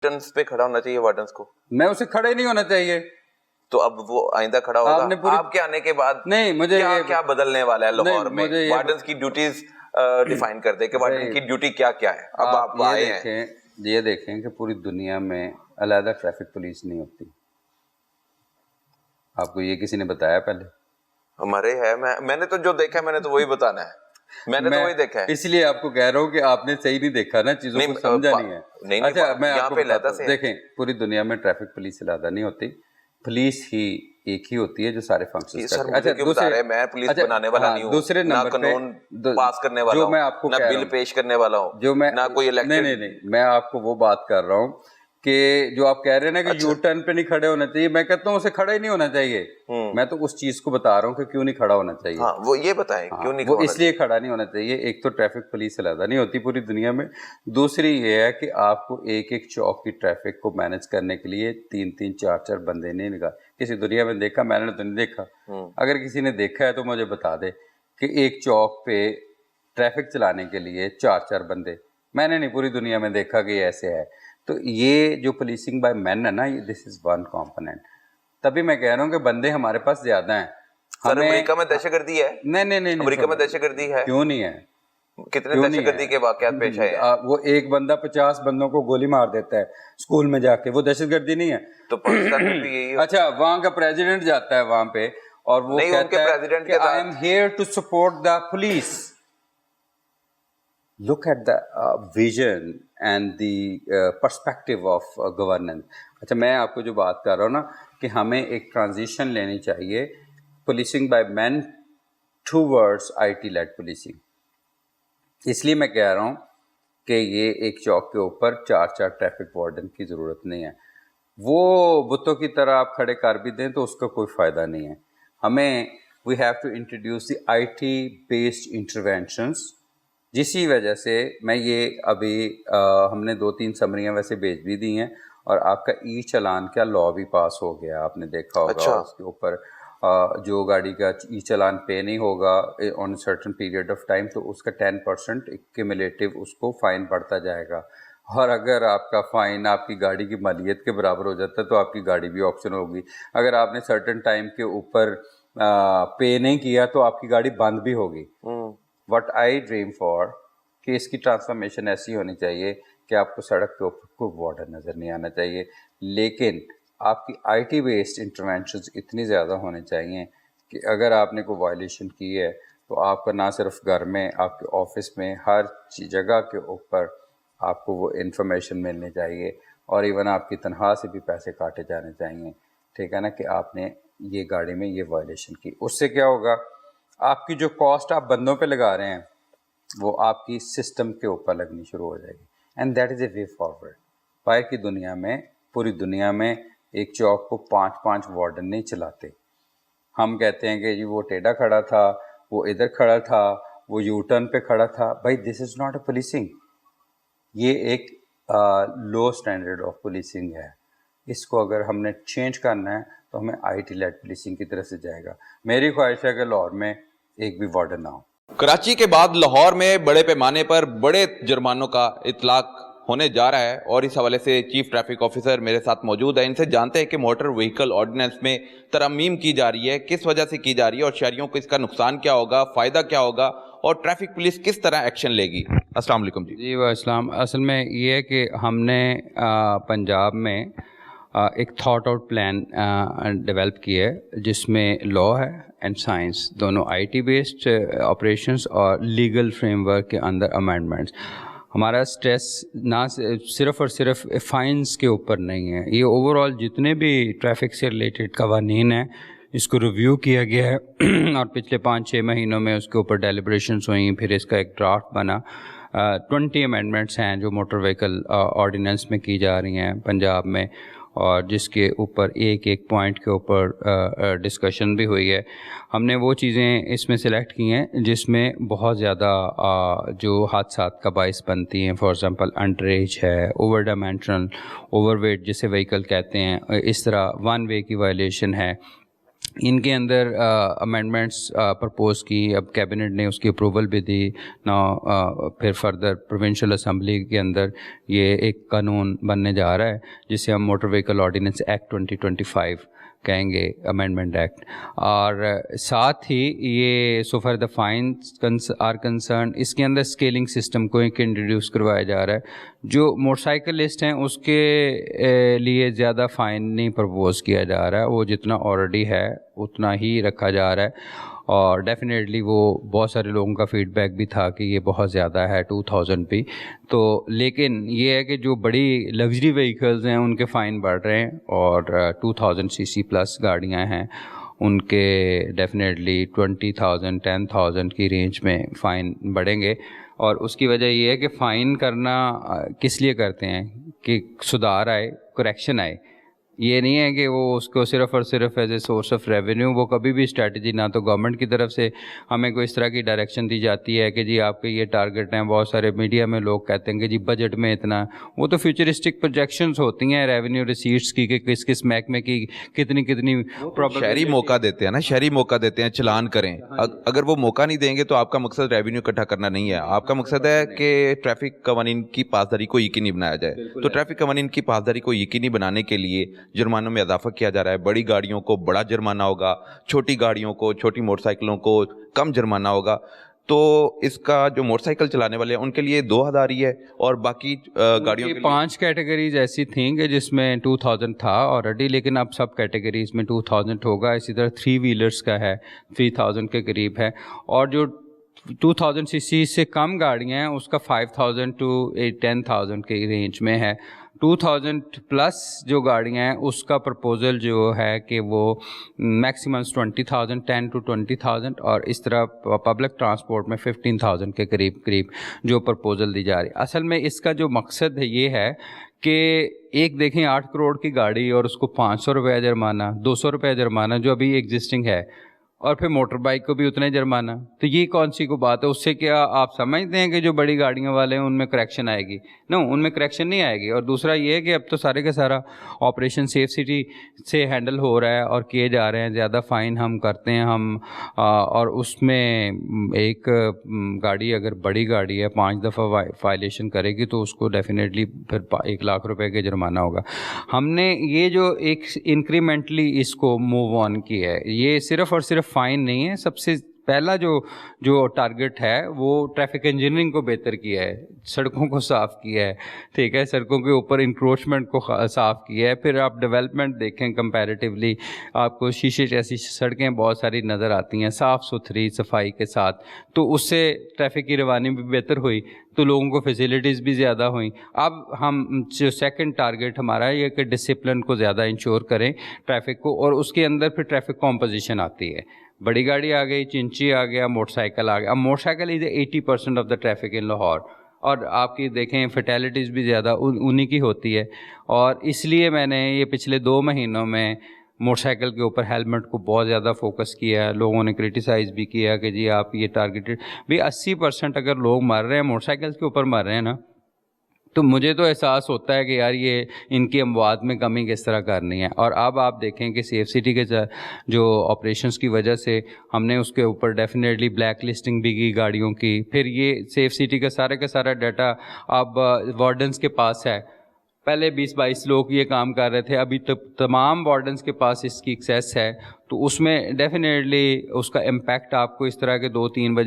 Wardens पे खड़ा होना चाहिए वार्डन्स को? मैं उसे खड़े नहीं होना चाहिए। तो अब वो आइंदा खड़ा होगा आपके आने के बाद? नहीं, मुझे क्या बदलने वाला है लाहौर में? वार्डन्स की ड्यूटीज डिफाइन कर दे कि वार्डन की ड्यूटी क्या क्या है। अब आप आए हैं, ये देखें कि पूरी दुनिया में अलग ट्रैफिक पुलिस नहीं होती। आपको ये किसी ने बताया पहले? हमारे है, मैंने तो जो देखा है मैंने तो वही बताना है, मैंने तो वही देखा है। इसलिए आपको कह रहा हूँ कि आपने सही नहीं देखा ना, चीजों को समझा नहीं है। नहीं, अच्छा, मैं यहाँ पे लहदा से देखें, पूरी दुनिया में ट्रैफिक पुलिस अलहदा नहीं होती, पुलिस ही एक ही होती है जो सारे फंक्शन करती है। अच्छा, दूसरे, मैं पुलिस बनाने वाला नहीं हूँ, दूसरे ना नंबर कानून पास करने वाला हूँ, ना बिल पेश करने वाला हूँ, जो मैं ना कोई इलेक्टेड। नहीं, मैं आपको वो बात कर रहा हूँ कि जो आप कह रहे हैं ना कि यू टर्न पे नहीं खड़े होना चाहिए, मैं कहता हूँ उसे खड़ा ही नहीं होना चाहिए। मैं तो उस चीज को बता रहा हूँ कि क्यों नहीं खड़ा होना चाहिए। हाँ, वो ये बताएं क्यों नहीं? वो इसलिए खड़ा नहीं होना चाहिए, एक तो ट्रैफिक पुलिस अलहदा नहीं होती पूरी दुनिया में, दूसरी ये है कि आपको एक एक चौक की ट्रैफिक को मैनेज करने के लिए 3-3 4-4 बंदे नहीं निकाल। किसी दुनिया में देखा? मैंने तो नहीं देखा। अगर किसी ने देखा है तो मुझे बता दे कि एक चौक पे ट्रैफिक चलाने के लिए 4-4 बंदे। मैंने नहीं पूरी दुनिया में देखा कि ऐसे है। तो ये जो पुलिसिंग बाय मैन है ना, ये दिस इज वन कंपोनेंट। तभी मैं कह रहा हूँ कि बंदे हमारे पास ज्यादा हैं। सर, अमेरिका में दहशतगर्दी है? नहीं, अमेरिका में दहशतगर्दी है? क्यों नहीं है? कितने दहशतगर्दी के वाकयात पेश आए हैं? वो एक बंदा 50 बंदों को गोली मार देता है स्कूल में जाके, वो दहशतगर्दी नहीं है? तो पाकिस्तान में भी यही है। अच्छा, वहाँ का प्रेसिडेंट जाता है वहाँ पे और वो कहता है कि I am here to support the police. Look at the vision and the perspective of governance. अच्छा, मैं आपको जो बात कर रहा हूँ ना कि हमें एक ट्रांजिशन लेनी चाहिए policing by man towards IT led policing. इसलिए मैं कह रहा हूँ कि ये एक चौक के ऊपर 4-4 ट्रैफिक वार्डन की ज़रूरत नहीं है। वो बुतों की तरह आप खड़े कर भी दें तो उसका कोई फ़ायदा नहीं है। हमें we have to introduce the IT based interventions, जिसी वजह से मैं ये अभी हमने 2-3 समरियाँ वैसे भेज भी दी हैं और आपका ई चालान का लॉ भी पास हो गया, आपने देखा होगा। अच्छा। उसके ऊपर जो गाड़ी का ई चालान पे नहीं होगा on certain period of time तो उसका 10% क्यूमुलेटिव उसको फ़ाइन बढ़ता जाएगा। और अगर आपका फ़ाइन आपकी गाड़ी की मालियत के बराबर हो जाता है तो आपकी गाड़ी भी ऑप्शन होगी। अगर आपने सर्टेन टाइम के ऊपर पे नहीं किया तो आपकी गाड़ी बंद भी होगी। What I dream for कि इसकी ट्रांसफॉर्मेशन ऐसी होनी चाहिए कि आपको सड़क के ऊपर कोई वार्डन नज़र नहीं आना चाहिए, लेकिन आपकी IT बेस्ड इंटरवेंशंस इतनी ज़्यादा होने चाहिए कि अगर आपने कोई वायलेशन की है तो आपका ना सिर्फ घर में, आपके ऑफिस में, हर जगह के ऊपर आपको वो इन्फॉर्मेशन मिलनी चाहिए और इवन आपकी तनख्वाह से भी पैसे काटे जाने चाहिए। ठीक है ना, कि आपने ये गाड़ी में ये वायलेशन की। उससे क्या होगा, आपकी जो कॉस्ट आप बंदों पे लगा रहे हैं वो आपकी सिस्टम के ऊपर लगनी शुरू हो जाएगी। And that is a way forward. बाहर की दुनिया में, पूरी दुनिया में एक चौक को 5-5 वार्डन नहीं चलाते। हम कहते हैं कि जी वो टेढ़ा खड़ा था, वो इधर खड़ा था, वो यू टर्न पे खड़ा था। भाई, this is not a policing. ये एक लो स्टैंडर्ड ऑफ पुलिसिंग है। इसको अगर हमने चेंज करना है तो हमें IT लेड पुलिसिंग की तरफ से जाएगा। मेरी ख्वाहिश है कि लाहौर में एक भी वार्डन ना हो। कराची के बाद लाहौर में बड़े पैमाने पर बड़े जुर्मानों का इतलाक होने जा रहा है और इस हवाले से चीफ ट्रैफिक ऑफिसर मेरे साथ मौजूद है। इनसे जानते हैं कि मोटर व्हीकल ऑर्डिनेंस में तरमीम की जा रही है, किस वजह से की जा रही है और शहरियों को इसका नुकसान क्या होगा, फ़ायदा क्या होगा और ट्रैफिक पुलिस किस तरह एक्शन लेगी। अस्सलाम वालेकुम जी। जी वालेकुम। असल में ये है कि हमने पंजाब में एक थॉट आउट प्लान डेवलप किया है जिसमें लॉ है एंड साइंस, दोनों IT बेस्ड ऑपरेशंस और लीगल फ्रेमवर्क के अंदर अमेंडमेंट्स। हमारा स्ट्रेस ना सिर्फ़ और सिर्फ फ़ाइन्स के ऊपर नहीं है, ये ओवरऑल जितने भी ट्रैफिक से रिलेटेड कवानीन हैं इसको रिव्यू किया गया है और पिछले 5-6 महीनों में उसके ऊपर डेलिब्रेशंस हुई, फिर इसका एक ड्राफ्ट बना। 20 अमेंडमेंट्स हैं जो मोटर व्हीकल ऑर्डिनेंस में की जा रही हैं पंजाब में और जिसके ऊपर एक एक पॉइंट के ऊपर डिस्कशन भी हुई है। हमने वो चीज़ें इसमें सेलेक्ट की हैं जिसमें बहुत ज़्यादा जो हादसात का बाइस बनती हैं। फॉर एग्ज़ाम्पल अंडर एज है, ओवर डायमेंशनल, ओवरवेट जिसे व्हीकल कहते हैं, इस तरह वन वे की वायलेशन है, ان کے اندر امینڈمنٹس پرپوز کی, اب کیبنٹ نے اس کی اپروول بھی دی نا. پھر فردر پروونشل اسمبلی کے اندر یہ ایک قانون بننے جا رہا ہے جسے ہم موٹر وہیکل آرڈیننس ایکٹ 2025 کہیں گے, امینڈمنٹ ایکٹ. اور ساتھ ہی یہ so far the finance are concern, اس کے اندر اسکیلنگ سسٹم کو ایک انٹروڈیوس کروایا جا رہا ہے. جو موٹر سائیکلسٹ ہیں اس کے لیے زیادہ فائن نہیں پرپوز کیا جا رہا ہے, وہ جتنا آلریڈی ہے اتنا ہی رکھا جا رہا ہے. اور ڈیفینیٹلی وہ بہت سارے لوگوں کا فیڈ بیک بھی تھا کہ یہ بہت زیادہ ہے 2000 بھی. تو لیکن یہ ہے کہ جو بڑی لگژری وہیکلز ہیں ان کے فائن بڑھ رہے ہیں, اور 2000 cc پلس گاڑیاں ہیں ان کے ڈیفینیٹلی 20,000 10,000 کی رینج میں فائن بڑھیں گے. اور اس کی وجہ یہ ہے کہ فائن کرنا کس لیے کرتے ہیں کہ سدھار آئے, کریکشن آئے. یہ نہیں ہے کہ وہ اس کو صرف اور صرف as a source of revenue, وہ کبھی بھی اسٹریٹجی نہ تو گورنمنٹ کی طرف سے ہمیں کوئی اس طرح کی ڈائریکشن دی جاتی ہے کہ جی آپ کے یہ ٹارگٹ ہیں. بہت سارے میڈیا میں لوگ کہتے ہیں کہ جی بجٹ میں اتنا, وہ تو فیوچرسٹک پروجیکشنز ہوتی ہیں ریونیو ریسیٹس کی کہ کس کس محکمے کی کتنی شہری موقع دیتے ہیں نا, شہری موقع دیتے ہیں چلان کریں. اگر وہ موقع نہیں دیں گے تو آپ کا مقصد ریونیو اکٹھا کرنا نہیں ہے, آپ کا مقصد ہے کہ ٹریفک قوانین کی پاسداری کو یقینی بنایا جائے. تو ٹریفک قوانین کی پاسداری کو یقینی بنانے کے لیے جرمانوں میں اضافہ کیا جا رہا ہے. بڑی گاڑیوں کو بڑا جرمانہ ہوگا, چھوٹی گاڑیوں کو, چھوٹی موٹر سائیکلوں کو کم جرمانہ ہوگا. تو اس کا جو موٹر سائیکل چلانے والے ہیں ان کے لیے 2,000 ہی ہے, اور باقی گاڑیوں کے 5 کیٹیگریز ایسی تھیں کہ جس میں 2000 تھا آلریڈی, لیکن اب سب کیٹیگریز میں 2000 ہوگا. اسی طرح 3 ویلرس کا ہے 3000 کے قریب ہے, اور جو 2000 cc سے کم گاڑیاں ہیں اس کا 5000 to 10,000 کے رینج میں ہے. 2000 پلس جو گاڑیاں ہیں اس کا پرپوزل جو ہے کہ وہ میکسیمم 20,000 10 to 20,000, اور اس طرح پبلک ٹرانسپورٹ میں 15,000 کے قریب جو پرپوزل دی جا رہی. اصل میں اس کا جو مقصد ہے یہ ہے کہ ایک دیکھیں 8 کروڑ کی گاڑی اور اس کو 500 روپے جرمانہ, 200 روپے جرمانہ جو ابھی ایگزسٹنگ ہے, اور پھر موٹر بائک کو بھی اتنے جرمانہ. تو یہ کون سی کو بات ہے؟ اس سے کیا آپ سمجھتے ہیں کہ جو بڑی گاڑیاں والے ہیں ان میں کریکشن آئے گی؟ ان میں کریکشن نہیں آئے گی. اور دوسرا یہ ہے کہ اب تو سارے کا سارا آپریشن سیف سٹی سے ہینڈل ہو رہا ہے اور کیے جا رہے ہیں. زیادہ فائن ہم کرتے ہیں ہم, اور اس میں ایک گاڑی اگر بڑی گاڑی ہے 5 دفعہ وائلیشن کرے گی تو اس کو ڈیفینیٹلی پھر 1 لاکھ روپے کے جرمانہ ہوگا. ہم نے یہ جو ایک انکریمنٹلی اس کو موو آن کیا ہے, یہ صرف اور صرف فائن نہیں ہے. سب سے پہلا جو ٹارگٹ ہے وہ ٹریفک انجینئرنگ کو بہتر کیا ہے, سڑکوں کو صاف کیا ہے, ٹھیک ہے, سڑکوں کے اوپر انکروچمنٹ کو صاف کیا ہے. پھر آپ ڈیولپمنٹ دیکھیں کمپیریٹیولی آپ کو شیشے جیسی سڑکیں بہت ساری نظر آتی ہیں صاف ستھری صفائی کے ساتھ, تو اس سے ٹریفک کی روانی بھی بہتر ہوئی, تو لوگوں کو فیسیلیٹیز بھی زیادہ ہوئیں. اب ہم جو سیکنڈ ٹارگٹ ہمارا یہ کہ ڈسپلن کو زیادہ انشور کریں ٹریفک کو, اور اس کے اندر پھر ٹریفک کمپوزیشن آتی ہے. بڑی گاڑی آ گئی, چنچی آ گیا, موٹر سائیکل آ گیا. اب motorcycle is 80% of the traffic in Lahore, اور آپ کی دیکھیں فیٹیلیٹیز بھی زیادہ انہی کی ہوتی ہے. اور اس لیے میں نے یہ پچھلے 2 مہینوں میں موٹر سائیکل کے اوپر ہیلمٹ کو بہت زیادہ فوکس کیا ہے. لوگوں نے کرٹیسائز بھی کیا کہ جی آپ یہ ٹارگیٹڈ بھی 80% اگر لوگ مر رہے ہیں موٹر سائیکل کے اوپر مر رہے ہیں نا, تو مجھے تو احساس ہوتا ہے کہ یار یہ ان کی اموات میں کمی کس طرح کرنی ہے. اور اب آپ دیکھیں کہ سیف سٹی کے جو آپریشنس کی وجہ سے ہم نے اس کے اوپر ڈیفینیٹلی بلیک لسٹنگ بھی کی گاڑیوں کی. پھر یہ سیف سٹی کا سارا ڈیٹا اب وارڈنس کے پاس ہے. پہلے 20-22 لوگ یہ کام کر رہے تھے, ابھی تمام وارڈنس کے پاس اس کی ایکسیس ہے. تو اس میں ڈیفینیٹلی اس کا امپیکٹ آپ کو اس طرح کے 2-3 بجے